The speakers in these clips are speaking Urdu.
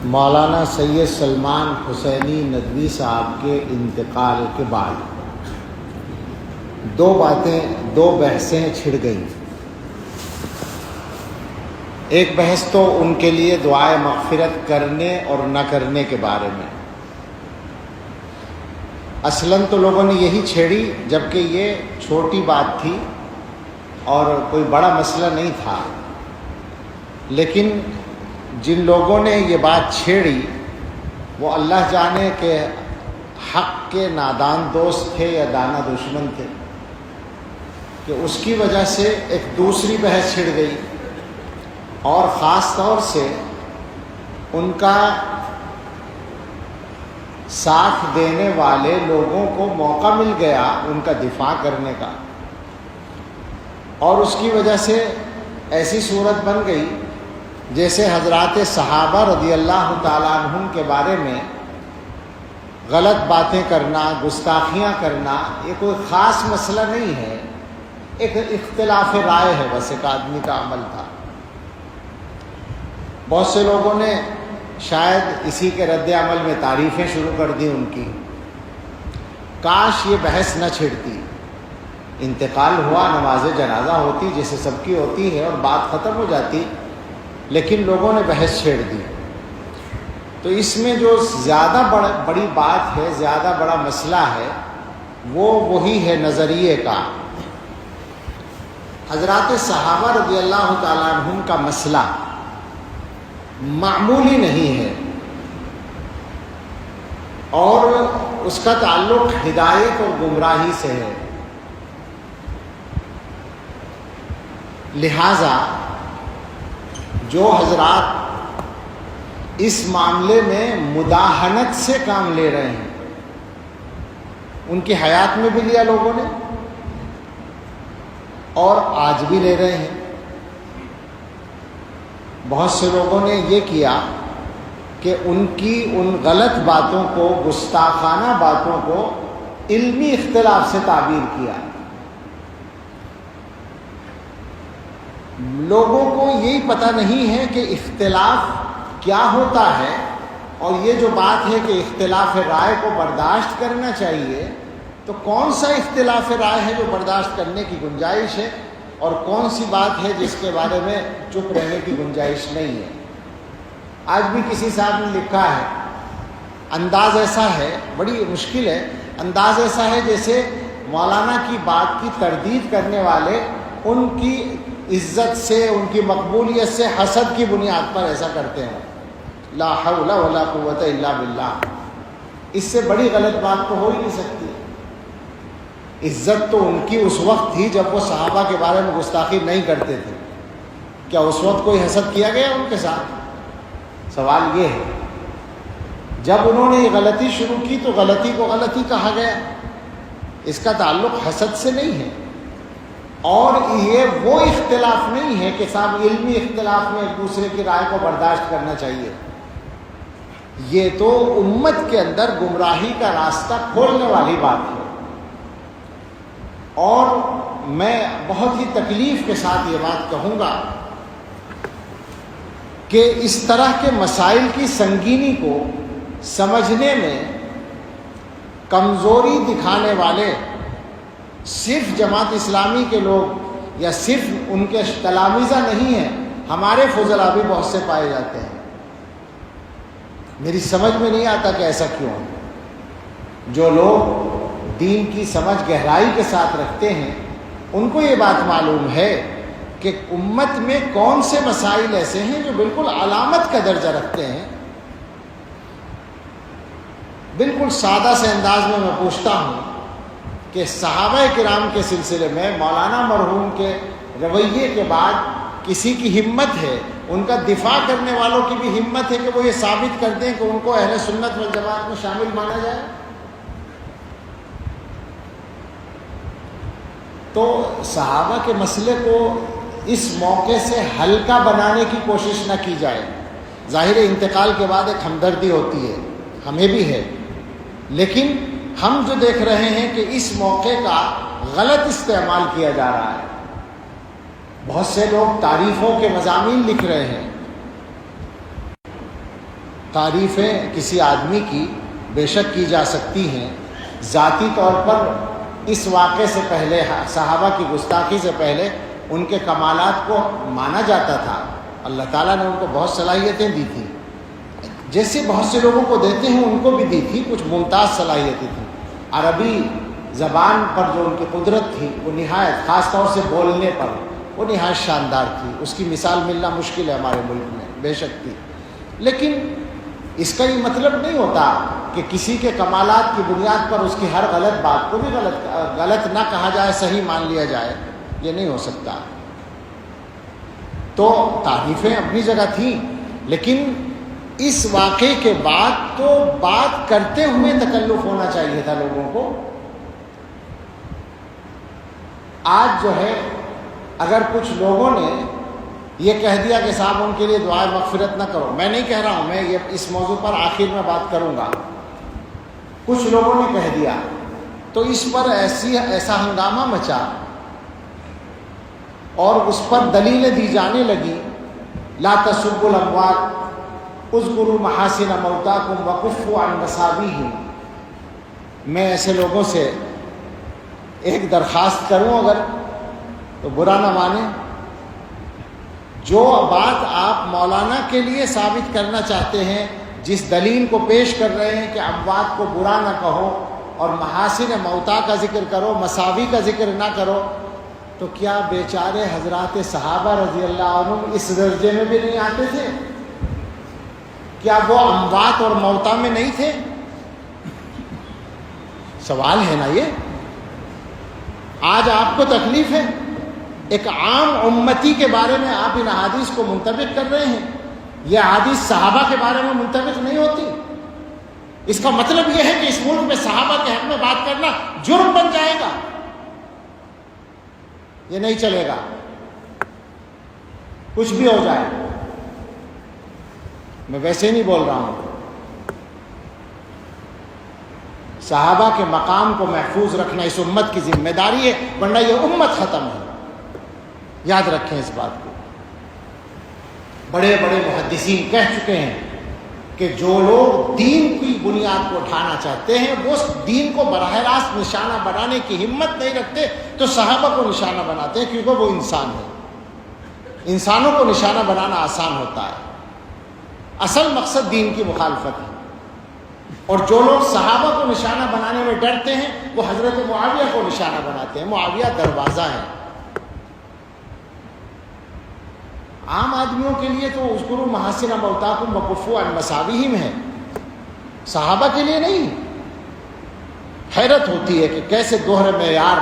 مولانا سید سلمان حسینی ندوی صاحب کے انتقال کے بعد دو بحثیں چھڑ گئیں۔ ایک بحث تو ان کے لیے دعائے مغفرت کرنے اور نہ کرنے کے بارے میں۔ اصلاً تو لوگوں نے یہی چھیڑی جبکہ یہ چھوٹی بات تھی اور کوئی بڑا مسئلہ نہیں تھا، لیکن جن لوگوں نے یہ بات چھیڑی وہ اللہ جانے کہ حق کے نادان دوست تھے یا دانا دشمن تھے، کہ اس کی وجہ سے ایک دوسری بحث چھڑ گئی، اور خاص طور سے ان کا ساتھ دینے والے لوگوں کو موقع مل گیا ان کا دفاع کرنے کا، اور اس کی وجہ سے ایسی صورت بن گئی جیسے حضرات صحابہ رضی اللہ تعالیٰ عنہم کے بارے میں غلط باتیں کرنا، گستاخیاں کرنا یہ کوئی خاص مسئلہ نہیں ہے، ایک اختلاف رائے ہے، بس ایک آدمی کا عمل تھا۔ بہت سے لوگوں نے شاید اسی کے رد عمل میں تعریفیں شروع کر دی ان کی، کاش یہ بحث نہ چھڑتی، انتقال ہوا، نماز جنازہ ہوتی جیسے سب کی ہوتی ہے اور بات ختم ہو جاتی، لیکن لوگوں نے بحث چھیڑ دی۔ تو اس میں جو زیادہ بڑی بات ہے، زیادہ بڑا مسئلہ ہے، وہی ہے نظریے کا۔ حضرات صحابہ رضی اللہ تعالیٰ عنہم کا مسئلہ معمولی نہیں ہے، اور اس کا تعلق ہدایت اور گمراہی سے ہے، لہذا جو حضرات اس معاملے میں مداہنت سے کام لے رہے ہیں، ان کی حیات میں بھی لیا لوگوں نے اور آج بھی لے رہے ہیں۔ بہت سے لوگوں نے یہ کیا کہ ان کی ان غلط باتوں کو، گستاخانہ باتوں کو علمی اختلاف سے تعبیر کیا۔ لوگوں کو یہی پتہ نہیں ہے کہ اختلاف کیا ہوتا ہے، اور یہ جو بات ہے کہ اختلاف رائے کو برداشت کرنا چاہیے، تو کون سا اختلاف رائے ہے جو برداشت کرنے کی گنجائش ہے، اور کون سی بات ہے جس کے بارے میں چپ رہنے کی گنجائش نہیں ہے۔ آج بھی کسی صاحب نے لکھا ہے، انداز ایسا ہے، بڑی مشکل ہے، انداز ایسا ہے جیسے مولانا کی بات کی تردید کرنے والے ان کی عزت سے، ان کی مقبولیت سے حسد کی بنیاد پر ایسا کرتے ہیں۔ لا حول ولا قوت الا باللہ، اس سے بڑی غلط بات تو ہو ہی نہیں سکتی۔ عزت تو ان کی اس وقت تھی جب وہ صحابہ کے بارے میں گستاخی نہیں کرتے تھے، کیا اس وقت کوئی حسد کیا گیا ان کے ساتھ؟ سوال یہ ہے، جب انہوں نے یہ غلطی شروع کی تو غلطی کو غلطی کہا گیا، اس کا تعلق حسد سے نہیں ہے، اور یہ وہ اختلاف نہیں ہے کہ صاحب علمی اختلاف میں ایک دوسرے کی رائے کو برداشت کرنا چاہیے۔ یہ تو امت کے اندر گمراہی کا راستہ کھولنے والی بات ہے، اور میں بہت ہی تکلیف کے ساتھ یہ بات کہوں گا کہ اس طرح کے مسائل کی سنگینی کو سمجھنے میں کمزوری دکھانے والے صرف جماعت اسلامی کے لوگ یا صرف ان کے تلامذہ نہیں ہیں، ہمارے فضلاء بھی بہت سے پائے جاتے ہیں۔ میری سمجھ میں نہیں آتا کہ ایسا کیوں ہے۔ جو لوگ دین کی سمجھ گہرائی کے ساتھ رکھتے ہیں ان کو یہ بات معلوم ہے کہ امت میں کون سے مسائل ایسے ہیں جو بالکل علامت کا درجہ رکھتے ہیں۔ بالکل سادہ سے انداز میں پوچھتا ہوں کہ صحابہ کرام کے سلسلے میں مولانا مرحوم کے رویے کے بعد کسی کی ہمت ہے، ان کا دفاع کرنے والوں کی بھی ہمت ہے کہ وہ یہ ثابت کر دیں کہ ان کو اہل سنت والجماعت میں شامل مانا جائے؟ تو صحابہ کے مسئلے کو اس موقع سے ہلکا بنانے کی کوشش نہ کی جائے۔ ظاہر انتقال کے بعد ایک ہمدردی ہوتی ہے، ہمیں بھی ہے، لیکن ہم جو دیکھ رہے ہیں کہ اس موقع کا غلط استعمال کیا جا رہا ہے۔ بہت سے لوگ تعریفوں کے مضامین لکھ رہے ہیں، تعریفیں کسی آدمی کی بے شک کی جا سکتی ہیں، ذاتی طور پر اس واقعے سے پہلے، صحابہ کی گستاخی سے پہلے ان کے کمالات کو مانا جاتا تھا۔ اللہ تعالیٰ نے ان کو بہت صلاحیتیں دی تھیں، جیسے بہت سے لوگوں کو دیتے ہیں ان کو بھی دی تھی، کچھ ممتاز صلاحیتیں تھیں۔ عربی زبان پر جو ان کی قدرت تھی وہ نہایت، خاص طور سے بولنے پر وہ نہایت شاندار تھی، اس کی مثال ملنا مشکل ہے ہمارے ملک میں، بے شک تھی۔ لیکن اس کا یہ مطلب نہیں ہوتا کہ کسی کے کمالات کی بنیاد پر اس کی ہر غلط بات کو بھی غلط نہ کہا جائے، صحیح مان لیا جائے، یہ نہیں ہو سکتا۔ تو تعریفیں اپنی جگہ تھیں، لیکن اس واقعے کے بعد تو بات کرتے ہوئے تکلف ہونا چاہیے تھا لوگوں کو۔ آج جو ہے اگر کچھ لوگوں نے یہ کہہ دیا کہ صاحب ان کے لیے دعائے مغفرت نہ کرو، میں نہیں کہہ رہا ہوں، میں یہ اس موضوع پر آخر میں بات کروں گا، کچھ لوگوں نے کہہ دیا تو اس پر ایسا ہنگامہ مچا اور اس پر دلیلیں دی جانے لگی، لا تسبوا الاموات اذکروا محاسن موتاکم وکفوا عن مساویہم۔ میں ایسے لوگوں سے ایک درخواست کروں اگر تو برا نہ مانیں، جو بات آپ مولانا کے لیے ثابت کرنا چاہتے ہیں، جس دلیل کو پیش کر رہے ہیں کہ اموات کو برا نہ کہو اور محاسن موتا کا ذکر کرو، مساوی کا ذکر نہ کرو، تو کیا بیچارے حضرات صحابہ رضی اللہ عنہ اس درجے میں بھی نہیں آتے تھے؟ کیا وہ اموات اور موتا میں نہیں تھے؟ سوال ہے نا یہ۔ آج آپ کو تکلیف ہے، ایک عام امتی کے بارے میں آپ ان احادیث کو منطبق کر رہے ہیں، یہ احادیث صحابہ کے بارے میں منطبق نہیں ہوتی۔ اس کا مطلب یہ ہے کہ اس ملک میں صحابہ کے حق میں بات کرنا جرم بن جائے گا، یہ نہیں چلے گا، کچھ بھی ہو جائے۔ میں ویسے نہیں بول رہا ہوں، صحابہ کے مقام کو محفوظ رکھنا اس امت کی ذمہ داری ہے، ورنہ یہ امت ختم ہے، یاد رکھیں اس بات کو۔ بڑے بڑے محدثین کہہ چکے ہیں کہ جو لوگ دین کی بنیاد کو اٹھانا چاہتے ہیں وہ دین کو براہ راست نشانہ بنانے کی ہمت نہیں رکھتے، تو صحابہ کو نشانہ بناتے ہیں، کیونکہ وہ انسان ہیں، انسانوں کو نشانہ بنانا آسان ہوتا ہے۔ اصل مقصد دین کی مخالفت ہے، اور جو لوگ صحابہ کو نشانہ بنانے میں ڈرتے ہیں وہ حضرت معاویہ کو نشانہ بناتے ہیں۔ معاویہ دروازہ ہے عام آدمیوں کے لیے، تو اذکروا محاسن موتاکم وکفوا عن مساویہم ہے، صحابہ کے لیے نہیں۔ حیرت ہوتی ہے کہ کیسے دوہرے معیار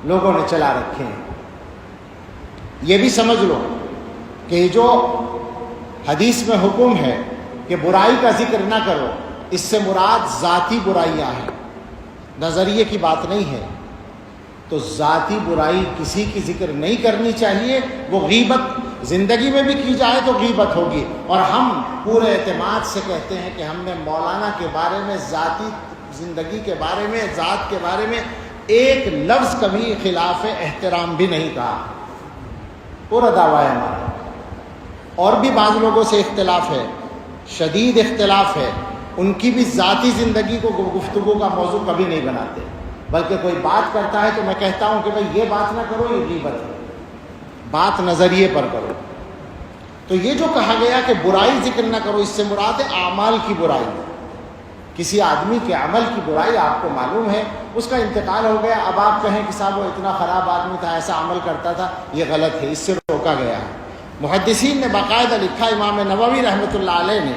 لوگوں نے چلا رکھے ہیں۔ یہ بھی سمجھ لو کہ جو حدیث میں حکم ہے کہ برائی کا ذکر نہ کرو، اس سے مراد ذاتی برائیاں ہیں، نظریے کی بات نہیں ہے۔ تو ذاتی برائی کسی کی ذکر نہیں کرنی چاہیے، وہ غیبت زندگی میں بھی کی جائے تو غیبت ہوگی۔ اور ہم پورے اعتماد سے کہتے ہیں کہ ہم نے مولانا کے بارے میں، ذاتی زندگی کے بارے میں، ذات کے بارے میں ایک لفظ کبھی خلاف احترام بھی نہیں کہا، پورا دعویٰ ہے ہمارا۔ اور بھی بعض لوگوں سے اختلاف ہے، شدید اختلاف ہے، ان کی بھی ذاتی زندگی کو گفتگو کا موضوع کبھی نہیں بناتے، بلکہ کوئی بات کرتا ہے تو میں کہتا ہوں کہ بھائی یہ بات نہ کرو، یہ غیبت ہے، بات نظریے پر کرو۔ تو یہ جو کہا گیا کہ برائی ذکر نہ کرو، اس سے مراد ہے اعمال کی برائی۔ کسی آدمی کے عمل کی برائی آپ کو معلوم ہے، اس کا انتقال ہو گیا، اب آپ کہیں کہ صاحب وہ اتنا خراب آدمی تھا، ایسا عمل کرتا تھا، یہ غلط ہے، اس سے روکا گیا ہے۔ محدثین نے باقاعدہ لکھا، امام نووی رحمۃ اللہ علیہ نے،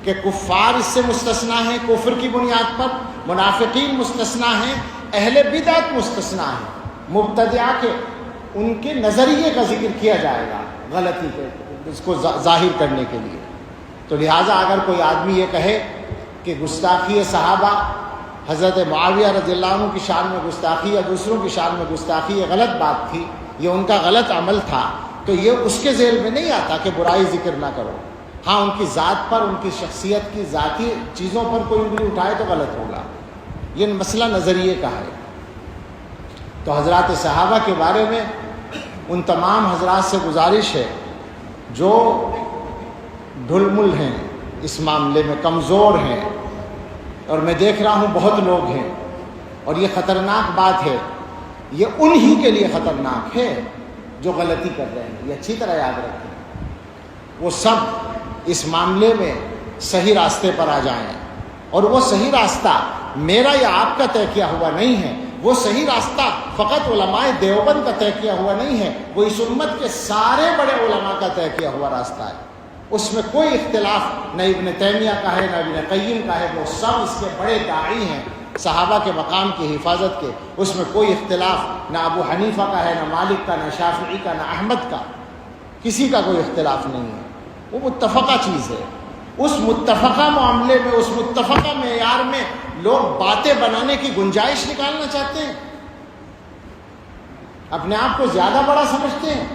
کہ کفار اس سے مستثنا ہیں کفر کی بنیاد پر، منافقین مستثنا ہیں، اہل بدعت مستثنا ہیں، مبتدعہ کے ان کے نظریے کا ذکر کیا جائے گا غلطی کے، اس کو ظاہر کرنے کے لیے۔ تو لہٰذا اگر کوئی آدمی یہ کہے کہ گستاخی صحابہ، حضرت معاویہ رضی اللہ عنہ کی شان میں گستاخی یا دوسروں کی شان میں گستاخی، یہ غلط بات تھی، یہ ان کا غلط عمل تھا، تو یہ اس کے ذیل میں نہیں آتا کہ برائی ذکر نہ کرو۔ ہاں ان کی ذات پر، ان کی شخصیت کی ذاتی چیزوں پر کوئی انگلی اٹھائے تو غلط ہوگا، یہ مسئلہ نظریے کا ہے۔ تو حضرات صحابہ کے بارے میں ان تمام حضرات سے گزارش ہے جو ڈھل مل ہیں اس معاملے میں کمزور ہیں، اور میں دیکھ رہا ہوں بہت لوگ ہیں، اور یہ خطرناک بات ہے، یہ انہی کے لیے خطرناک ہے جو غلطی کر رہے ہیں، یہ اچھی طرح یاد رکھیں۔ وہ سب اس معاملے میں صحیح راستے پر آ جائیں، اور وہ صحیح راستہ میرا یا آپ کا طے کیا ہوا نہیں ہے، وہ صحیح راستہ فقط علماء دیوبند کا طے کیا ہوا نہیں ہے، وہ اس امت کے سارے بڑے علماء کا طے کیا ہوا راستہ ہے۔ اس میں کوئی اختلاف نہ ابن تیمیہ کا ہے نہ ابن قیم کا ہے، وہ سب اس کے بڑے داعی ہیں صحابہ کے مقام کی حفاظت کے۔ اس میں کوئی اختلاف نہ ابو حنیفہ کا ہے، نہ مالک کا، نہ شافعی کا، نہ احمد کا، کسی کا کوئی اختلاف نہیں ہے، وہ متفقہ چیز ہے۔ اس متفقہ معاملے میں، اس متفقہ معیار میں لوگ باتیں بنانے کی گنجائش نکالنا چاہتے ہیں، اپنے آپ کو زیادہ بڑا سمجھتے ہیں،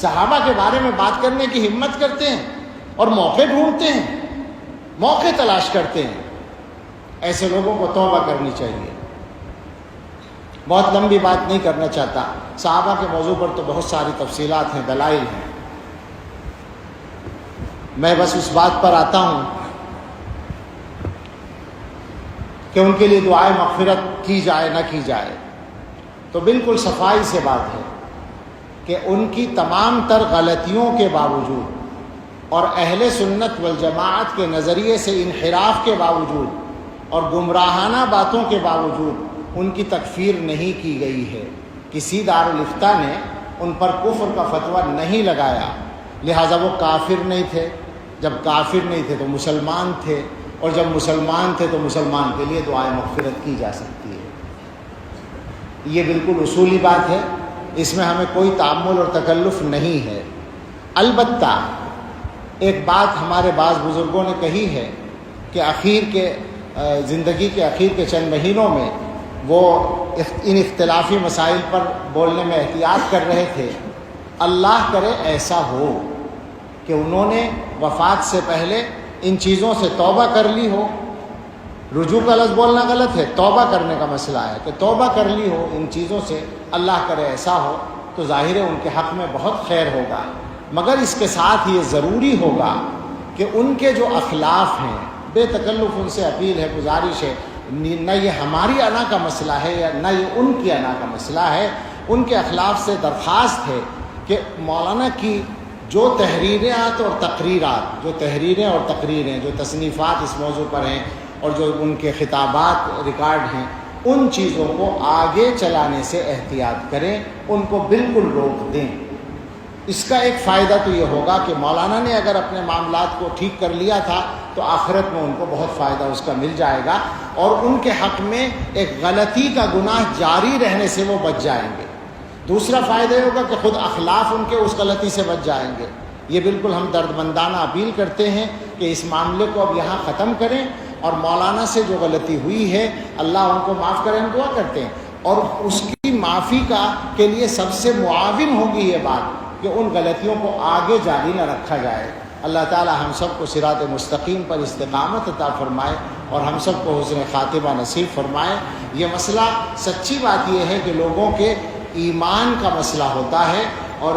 صحابہ کے بارے میں بات کرنے کی ہمت کرتے ہیں، اور موقع ڈھونڈتے ہیں، موقع تلاش کرتے ہیں۔ ایسے لوگوں کو توبہ کرنی چاہیے۔ بہت لمبی بات نہیں کرنا چاہتا، صحابہ کے موضوع پر تو بہت ساری تفصیلات ہیں، دلائل ہیں، میں بس اس بات پر آتا ہوں کہ ان کے لیے دعائے مغفرت کی جائے نہ کی جائے، تو بالکل صفائی سے بات ہے کہ ان کی تمام تر غلطیوں کے باوجود اور اہل سنت والجماعت کے نظریے سے انحراف کے باوجود اور گمراہانہ باتوں کے باوجود ان کی تکفیر نہیں کی گئی ہے۔ کسی دارالافتاء نے ان پر کفر کا فتویٰ نہیں لگایا، لہٰذا وہ کافر نہیں تھے۔ جب کافر نہیں تھے تو مسلمان تھے، اور جب مسلمان تھے تو مسلمان کے لیے دعائے مغفرت کی جا سکتی ہے۔ یہ بالکل اصولی بات ہے، اس میں ہمیں کوئی تعمل اور تکلف نہیں ہے۔ البتہ ایک بات ہمارے بعض بزرگوں نے کہی ہے کہ زندگی کے اخیر کے چند مہینوں میں وہ ان اختلافی مسائل پر بولنے میں احتیاط کر رہے تھے۔ اللہ کرے ایسا ہو کہ انہوں نے وفات سے پہلے ان چیزوں سے توبہ کر لی ہو۔ رجوع کا لفظ بولنا غلط ہے، توبہ کرنے کا مسئلہ ہے کہ توبہ کر لی ہو ان چیزوں سے، اللہ کرے ایسا ہو، تو ظاہر ہے ان کے حق میں بہت خیر ہوگا۔ مگر اس کے ساتھ یہ ضروری ہوگا کہ ان کے جو اخلاف ہیں، بے تکلف ان سے اپیل ہے، گزارش ہے، نہ یہ ہماری انا کا مسئلہ ہے یا نہ یہ ان کی انا کا مسئلہ ہے، ان کے اخلاف سے درخواست ہے کہ مولانا کی جو تحریرات اور تقریرات، جو تصنیفات اس موضوع پر ہیں اور جو ان کے خطابات ریکارڈ ہیں، ان چیزوں کو آگے چلانے سے احتیاط کریں، ان کو بالکل روک دیں۔ اس کا ایک فائدہ تو یہ ہوگا کہ مولانا نے اگر اپنے معاملات کو ٹھیک کر لیا تھا تو آخرت میں ان کو بہت فائدہ اس کا مل جائے گا، اور ان کے حق میں ایک غلطی کا گناہ جاری رہنے سے وہ بچ جائیں گے۔ دوسرا فائدہ یہ ہوگا کہ خود اخلاف ان کے اس غلطی سے بچ جائیں گے۔ یہ بالکل ہم دردمندانہ اپیل کرتے ہیں کہ اس معاملے کو اب یہاں ختم کریں، اور مولانا سے جو غلطی ہوئی ہے اللہ ان کو معاف کریں، ہم دعا کرتے ہیں، اور اس کی معافی کے لیے سب سے معاون ہوگی یہ بات کہ ان غلطیوں کو آگے جاری نہ رکھا جائے۔ اللہ تعالی ہم سب کو صراط مستقیم پر استقامت عطا فرمائے، اور ہم سب کو حسن خاتمہ نصیب فرمائے۔ یہ مسئلہ، سچی بات یہ ہے کہ لوگوں کے ایمان کا مسئلہ ہوتا ہے اور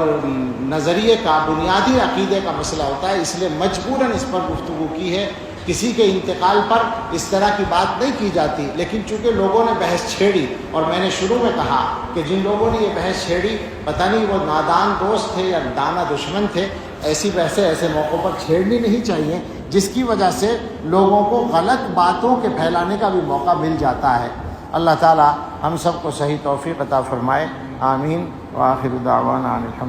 نظریے کا، بنیادی عقیدے کا مسئلہ ہوتا ہے، اس لیے مجبوراً اس پر گفتگو کی ہے۔ کسی کے انتقال پر اس طرح کی بات نہیں کی جاتی، لیکن چونکہ لوگوں نے بحث چھیڑی، اور میں نے شروع میں کہا کہ جن لوگوں نے یہ بحث چھیڑی پتہ نہیں وہ نادان دوست تھے یا دانا دشمن تھے، ایسی بحثیں ایسے موقعوں پر چھیڑنی نہیں چاہیے، جس کی وجہ سے لوگوں کو غلط باتوں کے پھیلانے کا بھی موقع مل جاتا ہے۔ اللہ تعالی ہم سب کو صحیح توفیق عطا فرمائے، آمین۔ وآخر دعوانا الحمد